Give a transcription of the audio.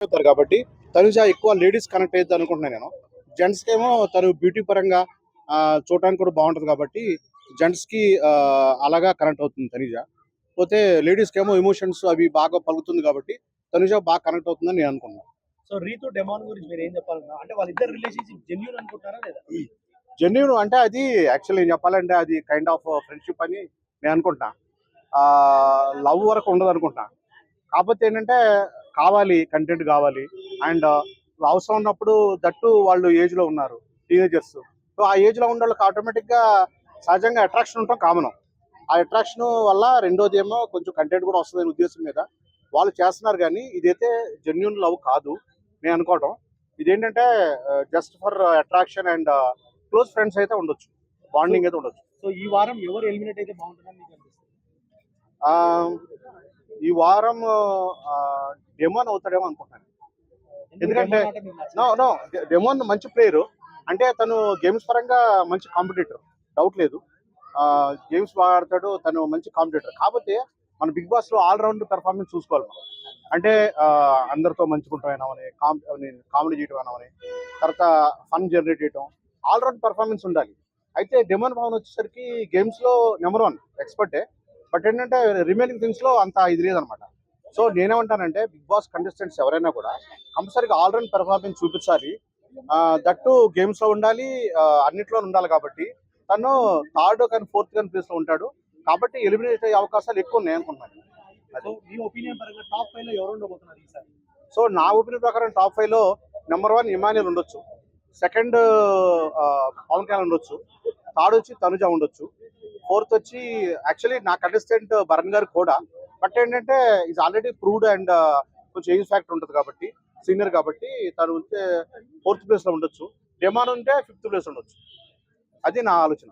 అవుతారు కాబట్టి తనుజ ఎక్కువ లేడీస్ కనెక్ట్ అయ్యింది అనుకుంటున్నాను నేను. జెంట్స్కి ఏమో తను బ్యూటీ పరంగా చూడటానికి కూడా బాగుంటుంది కాబట్టి జెంట్స్కి అలాగా కనెక్ట్ అవుతుంది తనుజ. పోతే లేడీస్కి ఏమో ఎమోషన్స్ అవి బాగా పలుకుతుంది కాబట్టి తనుజ బాగా కనెక్ట్ అవుతుందని నేను అనుకున్నాను. సో రీతు డెమాన్ గురించి మీరు ఏం చెప్పాలన్నా అంటే వాళ్ళిద్దరు రిలేషన్షిప్ జెన్యూన్ అనుకుంటారా లేదా? జెన్యూన్ అంటే అది యాక్చువల్లీ చెప్పాలంటే అది కైండ్ ఆఫ్ ఫ్రెండ్షిప్ అని నేను అనుకుంటా. లవ్ వరకు ఉండదు అనుకుంటా. కాకపోతే ఏంటంటే కావాలి, కంటెంట్ కావాలి. అండ్ అవసరం ఉన్నప్పుడు దట్టు వాళ్ళు ఏజ్లో ఉన్నారు, టీనేజర్స్. సో ఆ ఏజ్లో ఉన్న వాళ్ళకి ఆటోమేటిక్గా సహజంగా అట్రాక్షన్ ఉండటం కామన్. ఆ అట్రాక్షన్ వల్ల రెండోది ఏమో కొంచెం కంటెంట్ కూడా వస్తుందనే ఉద్దేశం మీద వాళ్ళు చేస్తున్నారు. కానీ ఇదైతే జెన్యున్ లవ్ కాదు నేను అనుకోవటం. ఇదేంటంటే just for attraction and close friends అయితే ఉండొచ్చు, బాండింగ్ అయితే ఉండొచ్చు. సో ఈ వారం ఎవరు ఎలిమినేట్ అయితే బాగుంటుందని మీకు అనిపిస్తుంది? ఈ వారం డెమోన్ అవుతాడేమో అనుకుంటున్నాను. ఎందుకంటే నో డెమోన్ మంచి ప్లేయరు, అంటే తను గేమ్స్ పరంగా మంచి కాంపిటీటర్, డౌట్ లేదు. గేమ్స్ బాగా ఆడతాడు, తను మంచి కాంపిటీటర్. కాకపోతే మన బిగ్ బాస్లో ఆల్రౌండ్ పెర్ఫార్మెన్స్ చూసుకోవాలి మనం. అంటే అందరితో మంచుకుంటాం అని, కామెడీ చేయడం అని, తర్వాత ఫన్ జనరేట్ చేయడం, ఆల్రౌండ్ పెర్ఫార్మెన్స్ ఉండాలి. అయితే డెమోన్ పవన్ వచ్చేసరికి గేమ్స్లో నెంబర్ 1 ఎక్స్పర్టే. బట్ ఏంటంటే రిమైనింగ్ థింగ్స్లో అంత ఇది లేదనమాట. సో నేనేమంటానంటే బిగ్ బాస్ కంటెస్టెంట్స్ ఎవరైనా కూడా కంపల్సరీగా ఆల్రౌండ్ పెర్ఫార్మెన్స్ చూపించాలి. దట్టు గేమ్స్లో ఉండాలి, అన్నిట్లో ఉండాలి. కాబట్టి తను థర్డ్ కానీ ఫోర్త్ కానీ ప్లేస్లో ఉంటాడు. కాబట్టి ఎలిమినేట్ అయ్యే అవకాశాలు ఎక్కువ ఉన్నాయి అనుకుంటున్నాను. సో మీ ఒపీనియన్ పరంగా టాప్ 5 లో ఎవరు ఉండబోతున్నారు ఈసారి? సో నా ఒపీనియన్ ప్రకారం టాప్ 5లో నెంబర్ 1 ఇమాన్యుల్ ఉండొచ్చు, సెకండ్ పవన్ కళ్యాణ్ ఉండొచ్చు, థర్డ్ వచ్చి తనుజ ఉండొచ్చు, ఫోర్త్ వచ్చి యాక్చువల్లీ నా కంటెస్టెంట్ భరణ్ గారు కూడా. బట్ ఏంటంటే ఈజ్ ఆల్రెడీ ప్రూవ్డ్ అండ్ కొంచెం ఏజ్ ఫ్యాక్టర్ ఉంటుంది కాబట్టి, సీనియర్ కాబట్టి తను ఉంటే 4th ప్లేస్లో ఉండొచ్చు. డెమాన్ ఉంటే 5th ప్లేస్ ఉండొచ్చు. అది నా ఆలోచన.